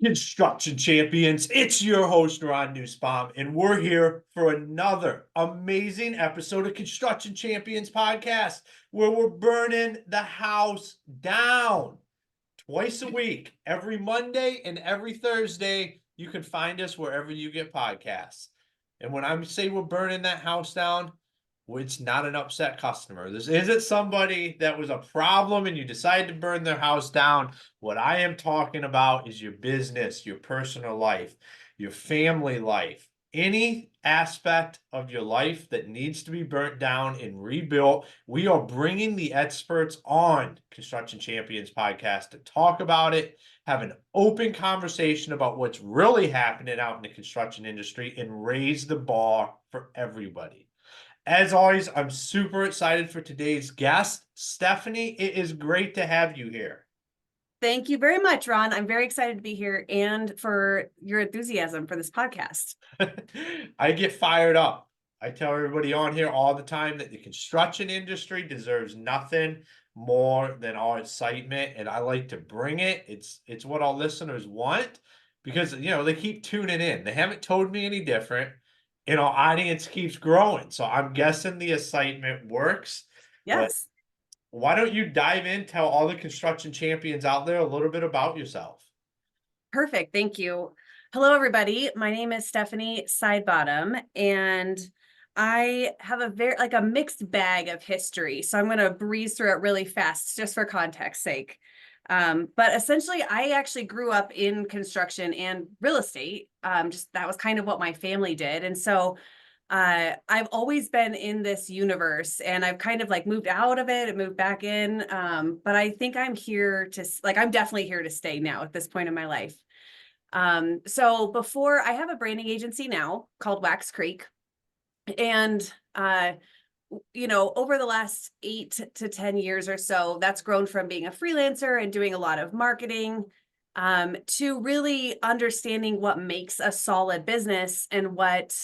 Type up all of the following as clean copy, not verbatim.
Construction champions, it's your host Ron Nussbaum, and we're here for another amazing episode of Construction Champions Podcast, where we're burning the house down twice a week, every Monday and every Thursday. You can find us wherever you get podcasts. And when I say we're burning that house down, it's not an upset customer. This isn't somebody that was a problem and you decided to burn their house down. What I am talking about is your business, your personal life, your family life, any aspect of your life that needs to be burnt down and rebuilt. We are bringing the experts on Construction Champions podcast to talk about it, have an open conversation about what's really happening out in the construction industry, and raise the bar for everybody. As always, I'm super excited for today's guest. Stephanie, it is great to have you here. Thank you very much, Ron. I'm very excited to be here and for your enthusiasm for this podcast. I get fired up. I tell everybody on here all the time that the construction industry deserves nothing more than our excitement, and I like to bring it. It's what our listeners want because they keep tuning in. They haven't told me any different. Our audience keeps growing. So I'm guessing the excitement works. Yes. But why don't you dive in, tell all the construction champions out there a little bit about yourself? Perfect. Thank you. Hello, everybody. My name is Stephanie Sidebottom, and I have a mixed bag of history. So I'm going to breeze through it really fast just for context's sake. But essentially, I actually grew up in construction and real estate. Just that was kind of what my family did. And so I've always been in this universe, and I've kind of like moved out of it and moved back in. But I think I'm I'm definitely here to stay now at this point in my life. So before, I have a branding agency now called Wax Creek. And over the last 8 to 10 years or so, that's grown from being a freelancer and doing a lot of marketing to really understanding what makes a solid business and what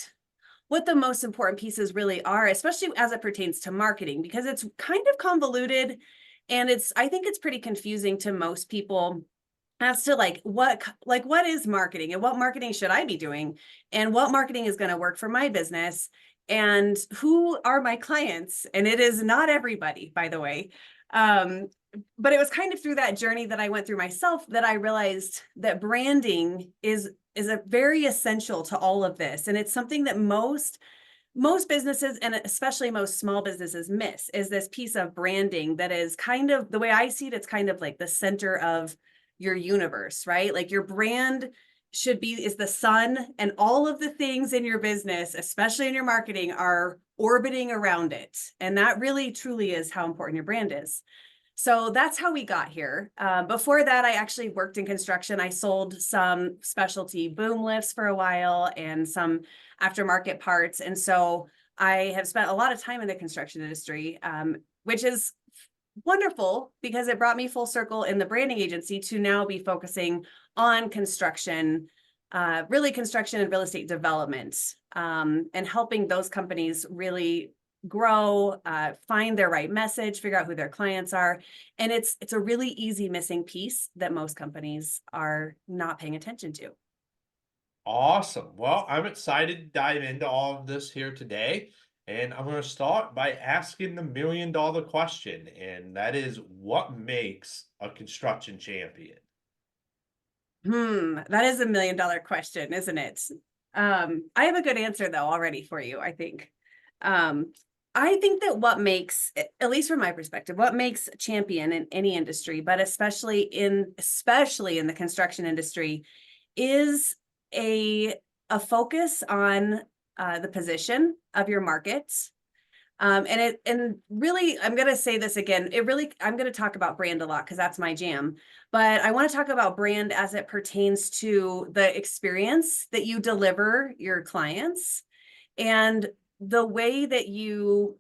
the most important pieces really are, especially as it pertains to marketing, because it's kind of convoluted and I think it's pretty confusing to most people as to what is marketing and what marketing should I be doing and what marketing is going to work for my business and who are my clients. And it is not everybody, by the way. But it was kind of through that journey that I went through myself that I realized that branding is a very essential to all of this. And it's something that most businesses, and especially most small businesses, miss, is this piece of branding that is kind of, the way I see it, it's kind of like the center of your universe, right? Like your brand is the sun, and all of the things in your business, especially in your marketing, are orbiting around it. And that really truly is how important your brand is. So that's how we got here. Before that, I actually worked in construction. I sold some specialty boom lifts for a while and some aftermarket parts. And so I have spent a lot of time in the construction industry, which is wonderful because it brought me full circle in the branding agency to now be focusing on construction, really construction and real estate development, and helping those companies really grow, find their right message, figure out who their clients are. And it's a really easy missing piece that most companies are not paying attention to. Awesome. Well, I'm excited to dive into all of this here today. And I'm going to start by asking the $1,000,000 question. And that is, what makes a construction champion? That is $1,000,000 question, isn't it? I have a good answer though already for you, I think. I think that what makes, at least from my perspective, what makes a champion in any industry, but especially in the construction industry, is a focus on the position of your market. And really, I'm going to say this again, I'm going to talk about brand a lot because that's my jam, but I want to talk about brand as it pertains to the experience that you deliver your clients and the way that you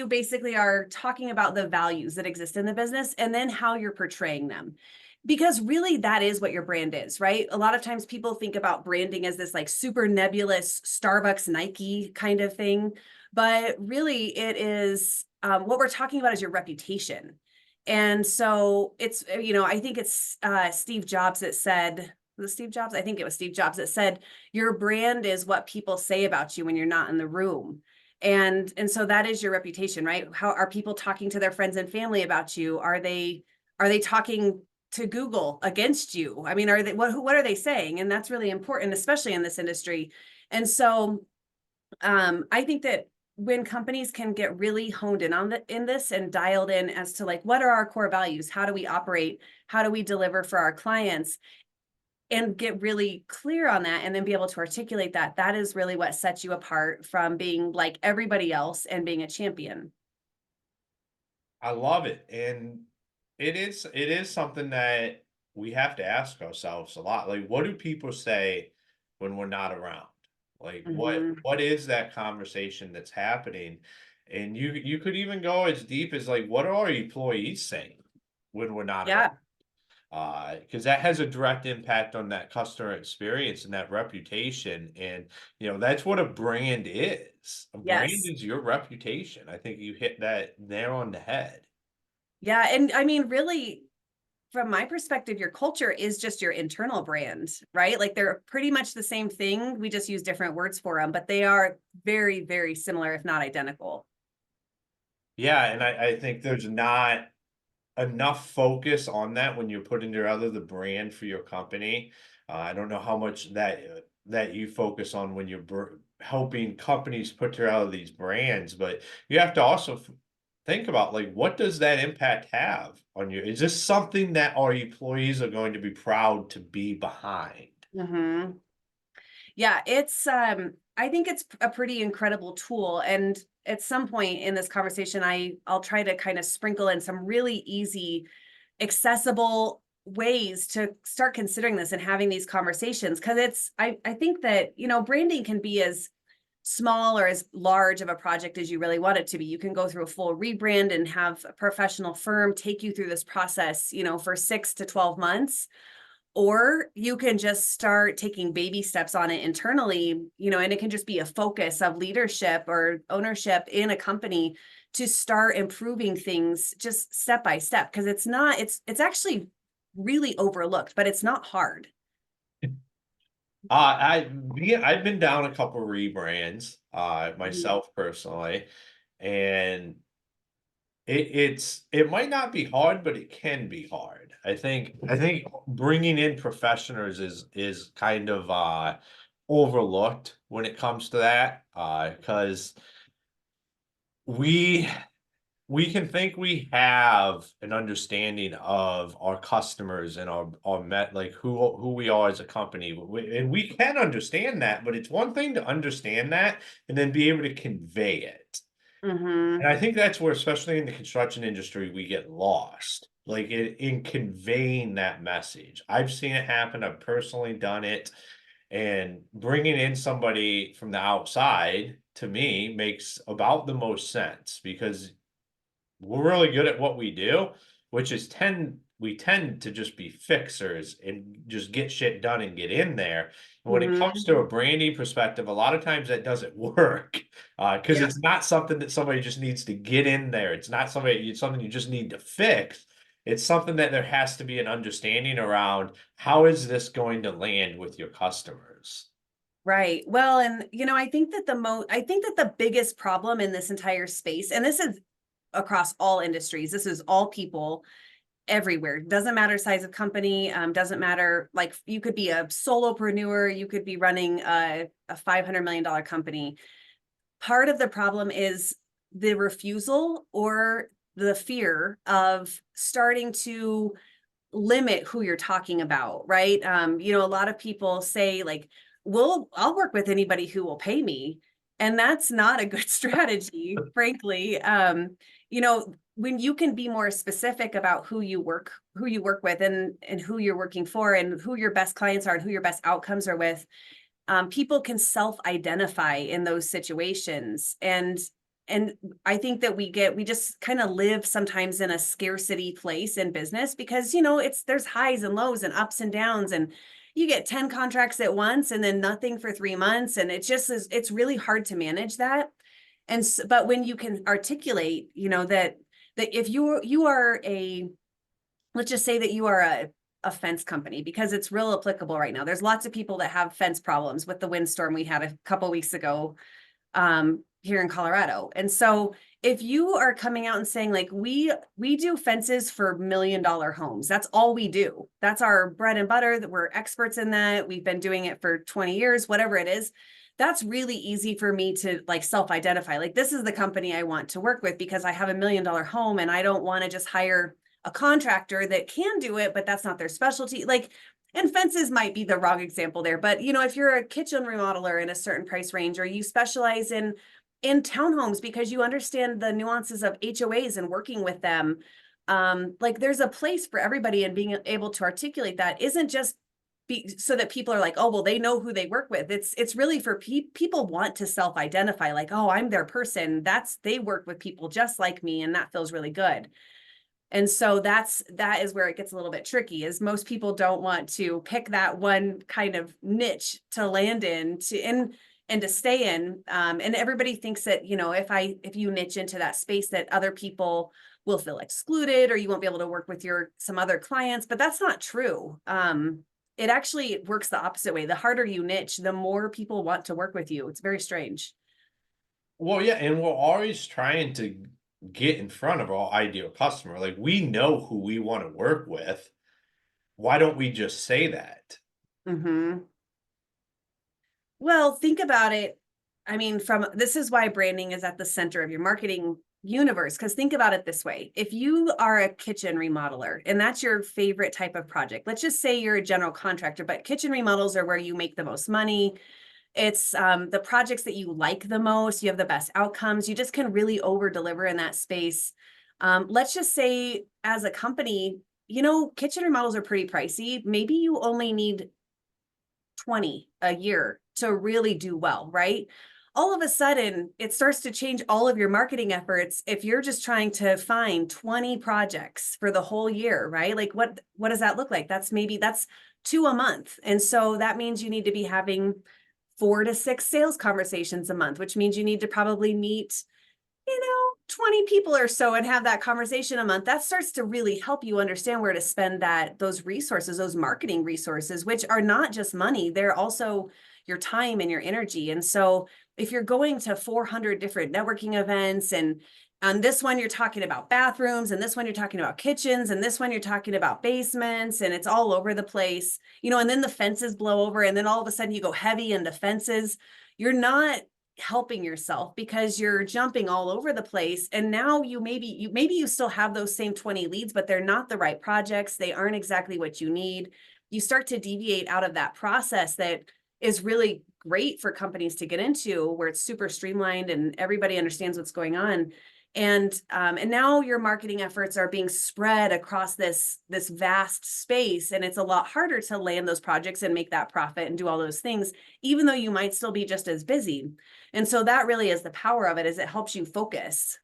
basically are talking about the values that exist in the business and then how you're portraying them. Because really that is what your brand is, right? A lot of times people think about branding as this like super nebulous Starbucks, Nike kind of thing. But really it is, what we're talking about is your reputation. And so it's, I think it's Steve Jobs that said, was it Steve Jobs? I think it was Steve Jobs that said, your brand is what people say about you when you're not in the room. And so that is your reputation, right? How are people talking to their friends and family about you? Are they talking to Google against you? I mean, what are they saying? And that's really important, especially in this industry. And so I think that when companies can get really honed in on in this and dialed in as to like, what are our core values? How do we operate? How do we deliver for our clients? And get really clear on that and then be able to articulate that, that is really what sets you apart from being like everybody else and being a champion. I love it. And it is something that we have to ask ourselves a lot. Like, what do people say when we're not around? Like, Hmm. what is that conversation that's happening? And you could even go as deep as like, what are our employees saying when we're not around? Yeah. Because that has a direct impact on that customer experience and that reputation. And that's what a brand is. A brand Yes. is your reputation. I think you hit that nail on the head. Yeah. And I mean, really, from my perspective, your culture is just your internal brand, right? Like they're pretty much the same thing. We just use different words for them, but they are very, very similar, if not identical. Yeah, and I think there's not enough focus on that when you're putting together the brand for your company. I don't know how much that you focus on when you're helping companies put together these brands, but you have to also think about like what does that impact have on you? Is this something that our employees are going to be proud to be behind? Hmm. Yeah, it's I think it's a pretty incredible tool. And at some point in this conversation, I'll try to kind of sprinkle in some really easy, accessible ways to start considering this and having these conversations. Cause I think that, branding can be as small or as large of a project as you really want it to be. You can go through a full rebrand and have a professional firm take you through this process, for 6 to 12 months, or you can just start taking baby steps on it internally, and it can just be a focus of leadership or ownership in a company to start improving things just step by step, because it's actually really overlooked, but it's not hard. I've been down a couple rebrands Mhm. myself personally, and it might not be hard, but it can be hard. I think bringing in professionals is kind of overlooked when it comes to that, because we we can think we have an understanding of our customers and our met like who we are as a company, and we can understand that, but it's one thing to understand that and then be able to convey it. And Mhm. I think that's where, especially in the construction industry, we get lost, like in conveying that message. I've seen it happen. I've personally done it. And bringing in somebody from the outside to me makes about the most sense because we're really good at what we do, which is we tend to just be fixers and just get shit done and get in there. And when it comes Mhm. to a branding perspective, a lot of times that doesn't work because Yeah. it's not something that somebody just needs to get in there. It's not it's something you just need to fix. It's something that there has to be an understanding around how is this going to land with your customers. Right. Well, and I think that the biggest problem in this entire space, and this is across all industries, this is all people everywhere. Doesn't matter size of company, doesn't matter, like you could be a solopreneur, you could be running a $500 million company. Part of the problem is the refusal or the fear of starting to limit who you're talking about, right? A lot of people say like, I'll work with anybody who will pay me. And that's not a good strategy, frankly. When you can be more specific about who you work with, and who you're working for, and who your best clients are, and who your best outcomes are with, people can self-identify in those situations. And I think that we just kind of live sometimes in a scarcity place in business, because there's highs and lows and ups and downs, and you get 10 contracts at once and then nothing for 3 months, and it's really hard to manage that. But when you can articulate, that that if you are let's just say that you are a fence company, because it's real applicable right now. There's lots of people that have fence problems with the windstorm we had a couple weeks ago here in Colorado. And so if you are coming out and saying like, we do fences for $1 million homes, that's all we do. That's our bread and butter, that we're experts in that. We've been doing it for 20 years, whatever it is. That's really easy for me to like self-identify. Like, this is the company I want to work with because I have $1 million home and I don't want to just hire a contractor that can do it, but that's not their specialty. Like, and fences might be the wrong example there, but if you're a kitchen remodeler in a certain price range, or you specialize in townhomes because you understand the nuances of HOAs and working with them, like, there's a place for everybody, and being able to articulate that isn't just so that people are like, oh, well, they know who they work with. It's really for people want to self-identify, like, oh, I'm their person. They work with people just like me, and that feels really good. And so that is where it gets a little bit tricky, is most people don't want to pick that one kind of niche to land in and to stay in. And everybody thinks that, if you niche into that space, that other people will feel excluded, or you won't be able to work with some other clients, but that's not true. It actually works the opposite way. The harder you niche, the more people want to work with you. It's very strange. Well, yeah, and we're always trying to get in front of our ideal customer. Like, we know who we want to work with. Why don't we just say that? Mm-hmm. Well, think about it. I mean, this is why branding is at the center of your marketing universe. Because think about it this way. If you are a kitchen remodeler and that's your favorite type of project, let's just say you're a general contractor, but kitchen remodels are where you make the most money. It's the projects that you like the most. You have the best outcomes. You just can really over deliver in that space. Let's just say, as a company, kitchen remodels are pretty pricey. Maybe you only need 20 a year to really do well, right? All of a sudden, it starts to change all of your marketing efforts if you're just trying to find 20 projects for the whole year, right? Like, what does that look like? That's 2 a month. And so that means you need to be having 4 to 6 sales conversations a month, which means you need to probably meet 20 people or so and have that conversation a month. That starts to really help you understand where to spend those resources, those marketing resources, which are not just money, they're also your time and your energy. And so if you're going to 400 different networking events, and on this one you're talking about bathrooms, and this one you're talking about kitchens, and this one you're talking about basements, and it's all over the place, and then the fences blow over, and then all of a sudden you go heavy into fences, you're not helping yourself because you're jumping all over the place. And now maybe you still have those same 20 leads, but they're not the right projects. They aren't exactly what you need. You start to deviate out of that process that is really great for companies to get into, where it's super streamlined and everybody understands what's going on. And now your marketing efforts are being spread across this vast space, and it's a lot harder to land those projects and make that profit and do all those things, even though you might still be just as busy. And so that really is the power of it, is it helps you focus.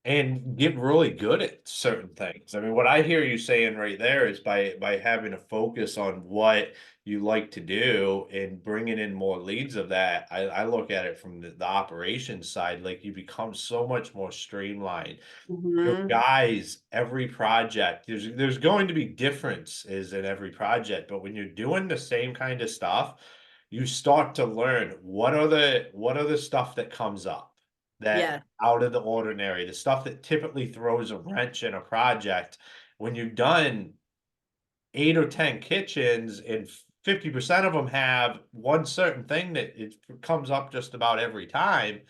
And get really good at certain things. I mean, what I hear you saying right there is by having a focus on what you like to do and bringing in more leads of that. I look at it from the operations side, like, you become so much more streamlined. Your Mm-hmm. guys, every project, there's going to be differences in every project, but when you're doing the same kind of stuff, you start to learn what are the stuff that comes up, that Yeah. out of the ordinary, the stuff that typically throws a wrench in a project. When you've done 8 or 10 kitchens and 50% of them have one certain thing that it comes up just about every time,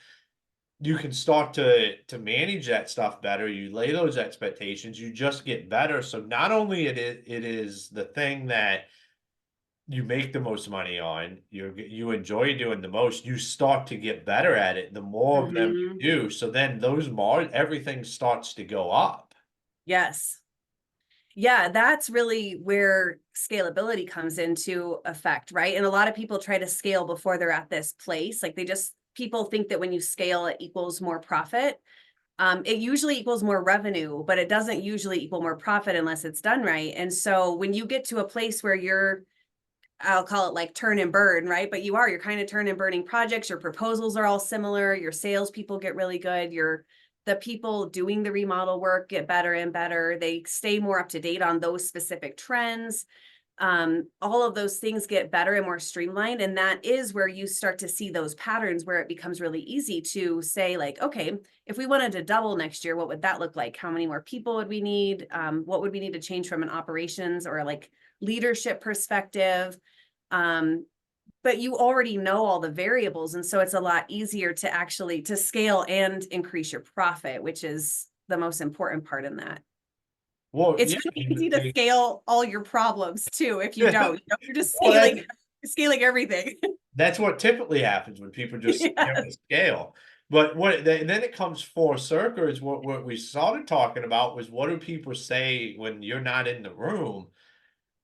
you can start to manage that stuff better. You lay those expectations, you just get better. So not only it is the thing that you make the most money on, you enjoy doing the most, you start to get better at it the more of them Mm-hmm. you do. So then everything starts to go up. Yes. Yeah, that's really where scalability comes into effect, right? And a lot of people try to scale before they're at this place. Like, people think that when you scale, it equals more profit. It usually equals more revenue, but it doesn't usually equal more profit unless it's done right. And so when you get to a place where I'll call it like turn and burn, right? But you're kind of turn and burning projects. Your proposals are all similar. Your salespeople get really good. Your the people doing the remodel work get better and better. They stay more up to date on those specific trends. All of those things get better and more streamlined. And that is where you start to see those patterns where it becomes really easy to say like, okay, if we wanted to double next year, what would that look like? How many more people would we need? What would we need to change from an operations or like leadership perspective? But you already know all the variables. And so it's a lot easier to actually to scale and increase your profit, which is the most important part in that. Well, It's yeah, really easy to scale all your problems too. If you don't, you're just well, scaling everything. that's what typically happens when people just Yes. scale. But and then it comes full circle is what we started talking about was what do people say when you're not in the room?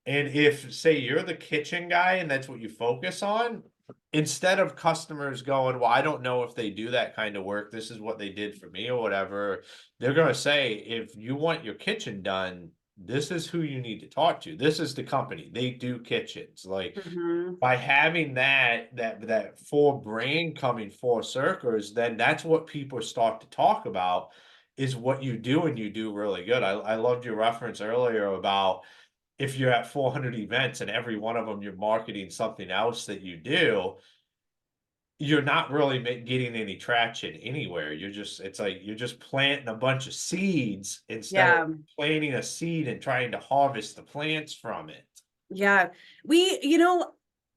And if, say, you're the kitchen guy and that's what you focus on, instead of customers going, well, I don't know if they do that kind of work. This is what they did for me or whatever. They're going to say, if you want your kitchen done, this is who you need to talk to. This is the company. They do kitchens. Like Mhm. by having that full brain coming full circles, then that's what people start to talk about is what you do and you do really good. I loved your reference earlier about if you're at 400 events and every one of them you're marketing something else that you do, you're not really getting any traction anywhere. It's like you're just planting a bunch of seeds instead of Yeah. planting a seed and trying to harvest the plants from it. Yeah.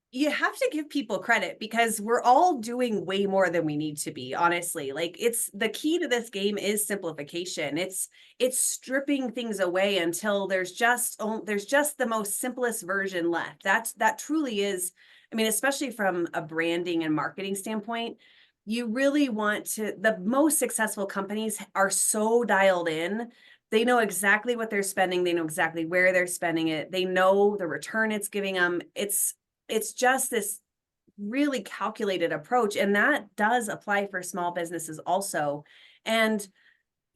You have to give people credit because we're all doing way more than we need to be, honestly. Like it's the key to this game is simplification. It's stripping things away until there's just the most simplest version left. That truly is, I mean, especially from a branding and marketing standpoint, you really want to, the most successful companies are so dialed in. They know exactly what they're spending. They know exactly where they're spending it. They know the return it's giving them. It's just this really calculated approach. And that does apply for small businesses also. And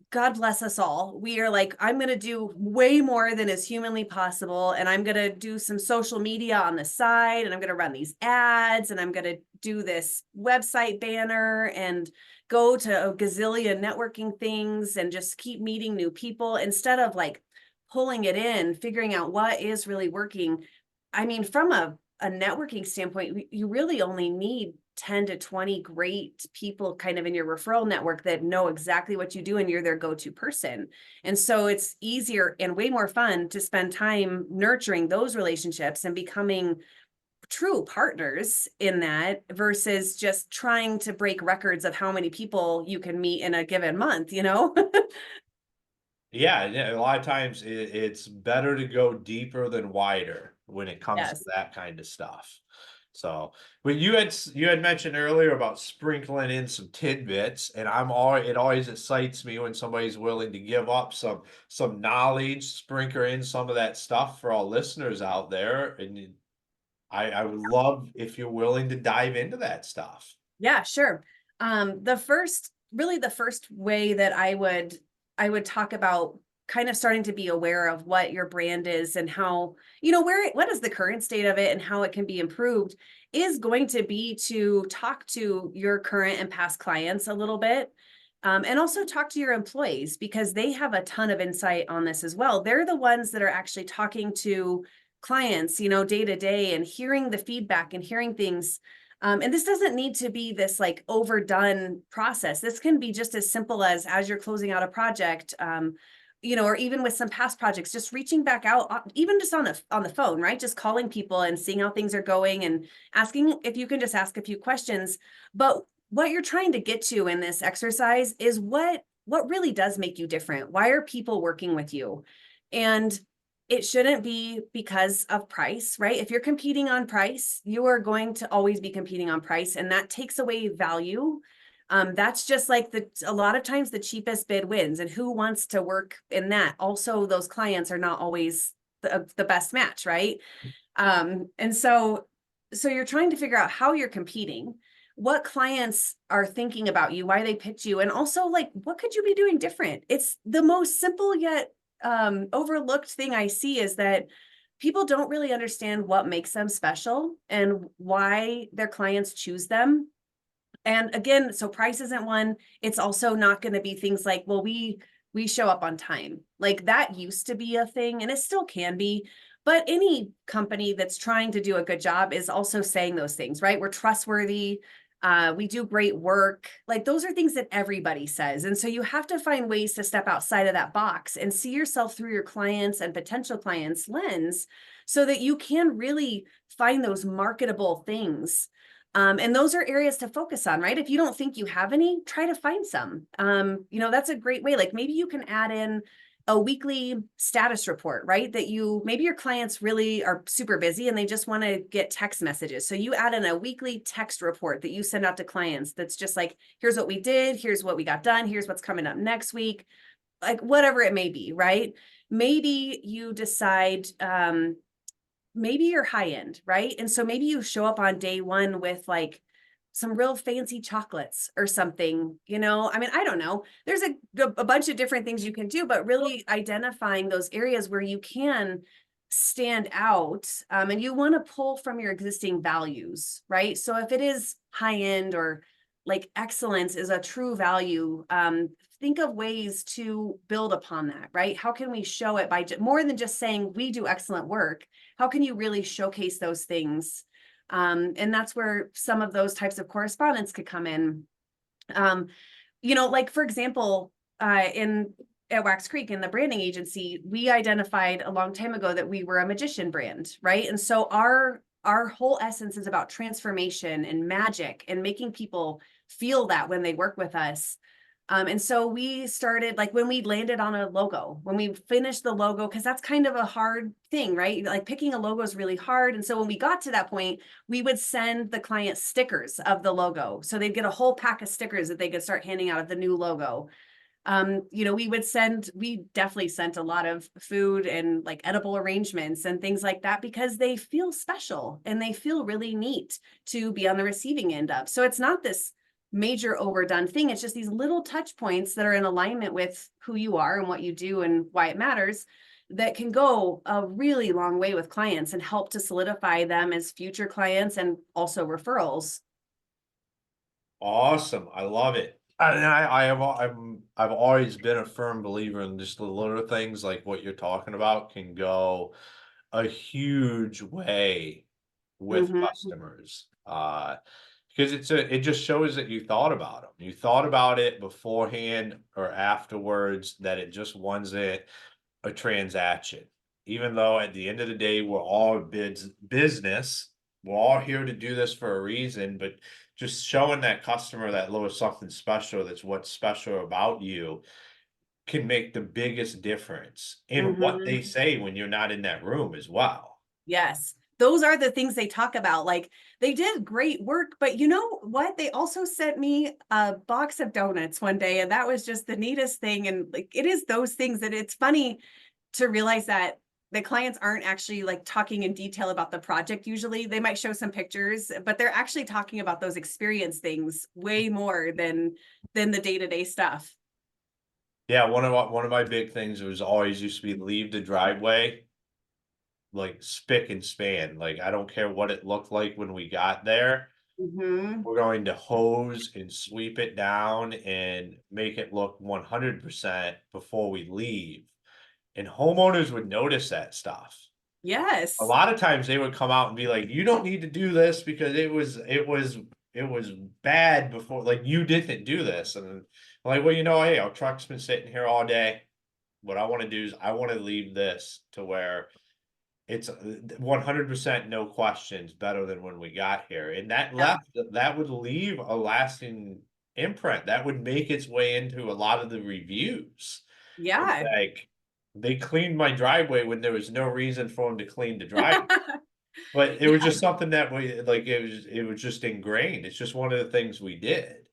God bless us all. We are like, I'm going to do way more than is humanly possible. And I'm going to do some social media on the side. And I'm going to run these ads. And I'm going to do this website banner and go to a gazillion networking things and just keep meeting new people instead of like pulling it in, figuring out what is really working. I mean, from a networking standpoint, you really only need 10 to 20 great people kind of in your referral network that know exactly what you do and you're their go-to person. And so it's easier and way more fun to spend time nurturing those relationships and becoming true partners in that versus just trying to break records of how many people you can meet in a given month, you know? Yeah, yeah, a lot of times it's better to go deeper than wider when it comes to Yes. that kind of stuff. So, but you had mentioned earlier about sprinkling in some tidbits, and it always excites me when somebody's willing to give up some knowledge, sprinkle in some of that stuff for our listeners out there. And I would love if you're willing to dive into that stuff. Yeah, sure. The first way that I would talk about kind of starting to be aware of what your brand is and how, what is the current state of it and how it can be improved is going to be to talk to your current and past clients a little bit. And also talk to your employees because they have a ton of insight on this as well. They're the ones that are actually talking to clients, day to day and hearing the feedback and hearing things. And this doesn't need to be this like overdone process. This can be just as simple as you're closing out a project, or even with some past projects, just reaching back out, even just on the phone, right? Just calling people and seeing how things are going and asking if you can just ask a few questions. But what you're trying to get to in this exercise is what really does make you different. Why are people working with you? And it shouldn't be because of price, right? If you're competing on price, you are going to always be competing on price, and that takes away value. That's just like a lot of times the cheapest bid wins, and who wants to work in that? Also, those clients are not always the best match, right? And so you're trying to figure out how you're competing, what clients are thinking about you, why they picked you, and also like what could you be doing different? It's the most simple yet overlooked thing I see is that people don't really understand what makes them special and why their clients choose them. And again, so price isn't one. It's also not going to be things like, well, we show up on time. Like that used to be a thing and it still can be. But any company that's trying to do a good job is also saying those things, right? We're trustworthy. We do great work. Like those are things that everybody says. And so you have to find ways to step outside of that box and see yourself through your clients and potential clients' lens so that you can really find those marketable things. And those are areas to focus on, right? If you don't think you have any, try to find some. That's a great way. Like maybe you can add in a weekly status report, right? That maybe your clients really are super busy and they just want to get text messages. So you add in a weekly text report that you send out to clients that's just like, here's what we did, here's what we got done, here's what's coming up next week, like whatever it may be, right? Maybe you decide, maybe you're high end, right? And so maybe you show up on day one with like some real fancy chocolates or something, I mean, I don't know. There's a bunch of different things you can do, but really identifying those areas where you can stand out, and you want to pull from your existing values, right? So if it is high end or like excellence is a true value, think of ways to build upon that, right? How can we show it by more than just saying we do excellent work? How can you really showcase those things? And that's where some of those types of correspondence could come in. Like for example, at Wax Creek in the branding agency, we identified a long time ago that we were a magician brand, right? And so our whole essence is about transformation and magic and making people feel that when they work with us. And so we started, like when we landed on a logo, when we finished the logo, because that's kind of a hard thing, right? Like picking a logo is really hard. And so when we got to that point, we would send the client stickers of the logo. So they'd get a whole pack of stickers that they could start handing out of the new logo. We definitely sent a lot of food and like edible arrangements and things like that because they feel special and they feel really neat to be on the receiving end of. So it's not this major overdone thing. It's just these little touch points that are in alignment with who you are and what you do and why it matters that can go a really long way with clients and help to solidify them as future clients and also referrals. Awesome. I love it. And I've always been a firm believer in just the little things like what you're talking about can go a huge way with Mm-hmm. customers. Because it just shows that you thought about them. You thought about it beforehand or afterwards, that it just wasn't a transaction. Even though at the end of the day, we're all business, we're all here to do this for a reason, but just showing that customer that little something special, that's what's special about you, can make the biggest difference in what they Mm-hmm. say when you're not in that room as well. Yes. Those are the things they talk about. Like they did great work, but you know what? They also sent me a box of donuts one day, and that was just the neatest thing. And like it is those things that it's funny to realize that the clients aren't actually like talking in detail about the project. Usually they might show some pictures, but they're actually talking about those experience things way more than the day-to-day stuff. Yeah, one of my big things was always used to be leave the driveway like spick and span. Like I don't care what it looked like when we got there. Mm-hmm. We're going to hose and sweep it down and make it look 100% before we leave. And homeowners would notice that stuff. A Yes. lot of times they would come out and be like, "You don't need to do this because it was bad before. Like you didn't do this." And I'm like, well, hey, our truck's been sitting here all day. What I want to do is I want to leave this to where it's 100% no questions better than when we got here. And Yeah. that would leave a lasting imprint. That would make its way into a lot of the reviews. It's Yeah. like they cleaned my driveway when there was no reason for them to clean the driveway. But it was just something that we like it was just ingrained. It's just one of the things we did.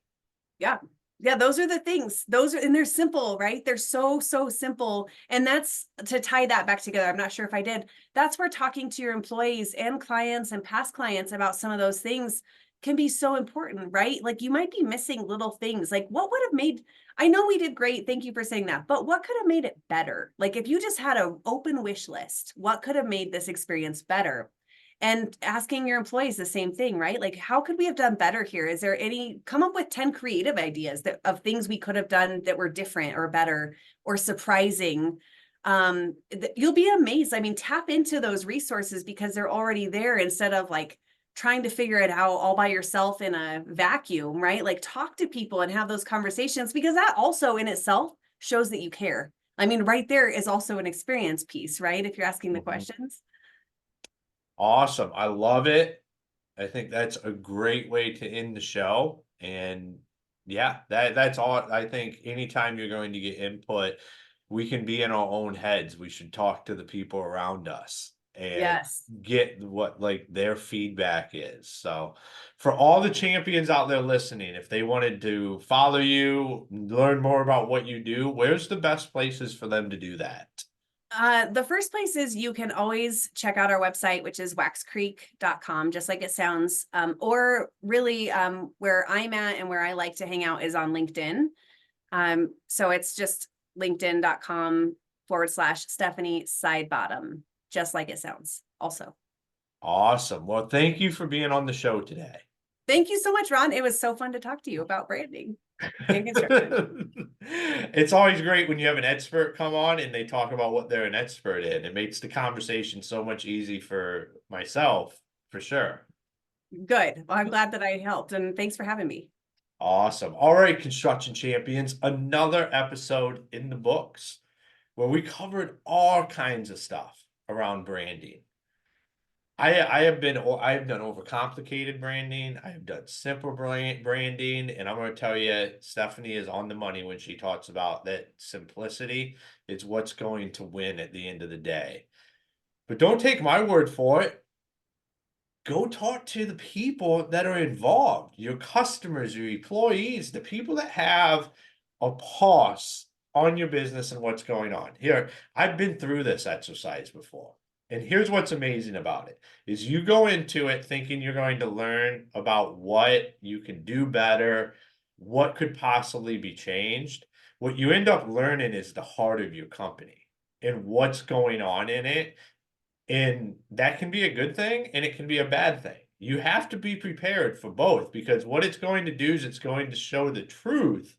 Yeah. Yeah, those are the things. Those are, and they're simple, right? They're so, so simple. And that's to tie that back together. I'm not sure if I did. That's where talking to your employees and clients and past clients about some of those things can be so important, right? Like you might be missing little things. Like what would have made, I know we did great. Thank you for saying that. But what could have made it better? Like if you just had an open wish list, what could have made this experience better? And asking your employees the same thing, right? Like, how could we have done better here? Is there any, come up with 10 creative ideas of things we could have done that were different or better or surprising. You'll be amazed. I mean, tap into those resources because they're already there instead of like trying to figure it out all by yourself in a vacuum, right? Like, talk to people and have those conversations, because that also in itself shows that you care. I mean, right there is also an experience piece, right? If you're asking the Mhm. questions. Awesome. I love it. I think that's a great way to end the show. And yeah, that's all. I think anytime you're going to get input, we can be in our own heads. We should talk to the people around us and Yes. get what like their feedback is. So for all the champions out there listening, if they wanted to follow you, learn more about what you do, where's the best places for them to do that? The first place is you can always check out our website, which is waxcreek.com, just like it sounds. Or really, where I'm at and where I like to hang out is on LinkedIn. So it's just linkedin.com/ Stephanie Sidebottom, just like it sounds also. Awesome. Well, thank you for being on the show today. Thank you so much, Ron. It was so fun to talk to you about branding and construction. It's always great when you have an expert come on and they talk about what they're an expert in. It makes the conversation so much easy for myself, for sure. Good. Well, I'm glad that I helped, and thanks for having me. Awesome. All right, construction champions, another episode in the books where we covered all kinds of stuff around branding. I have done overcomplicated branding. I have done simple branding, and I'm going to tell you, Stephanie is on the money when she talks about that simplicity is what's going to win at the end of the day. But don't take my word for it. Go talk to the people that are involved, your customers, your employees, the people that have a pulse on your business and what's going on. Here, I've been through this exercise before. And here's what's amazing about it is you go into it thinking you're going to learn about what you can do better, what could possibly be changed. What you end up learning is the heart of your company and what's going on in it, and that can be a good thing and it can be a bad thing. You have to be prepared for both, because what it's going to do is it's going to show the truth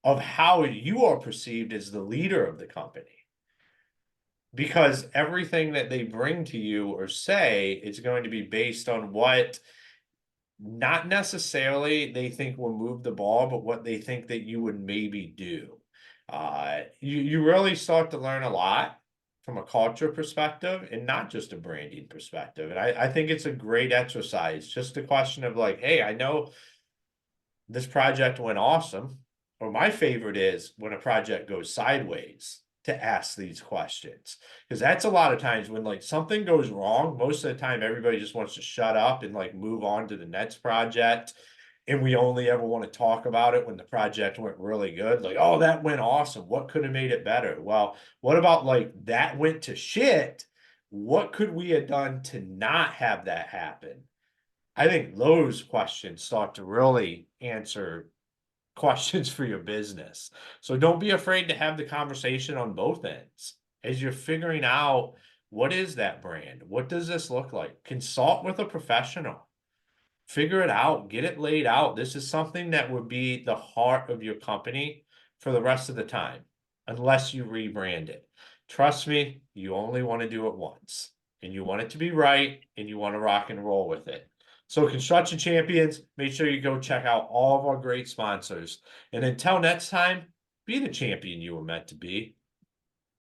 of how you are perceived as the leader of the company. Because everything that they bring to you or say is going to be based on what not necessarily they think will move the ball, but what they think that you would maybe do. You really start to learn a lot from a culture perspective and not just a branding perspective. And I think it's a great exercise. Just a question of like, hey, I know this project went awesome. Or my favorite is when a project goes sideways, to ask these questions. Because that's a lot of times when like something goes wrong, most of the time everybody just wants to shut up and like move on to the next project. And we only ever want to talk about it when the project went really good. Like, oh, that went awesome. What could have made it better? Well, what about like that went to shit? What could we have done to not have that happen? I think those questions start to really answer questions for your business. So don't be afraid to have the conversation on both ends as you're figuring out, what is that brand? What does this look like? Consult with a professional. Figure it out, get it laid out. This is something that would be the heart of your company for the rest of the time, unless you rebrand it. Trust me, you only want to do it once, and you want it to be right, and you want to rock and roll with it. So, construction champions, make sure you go check out all of our great sponsors. And until next time, be the champion you were meant to be.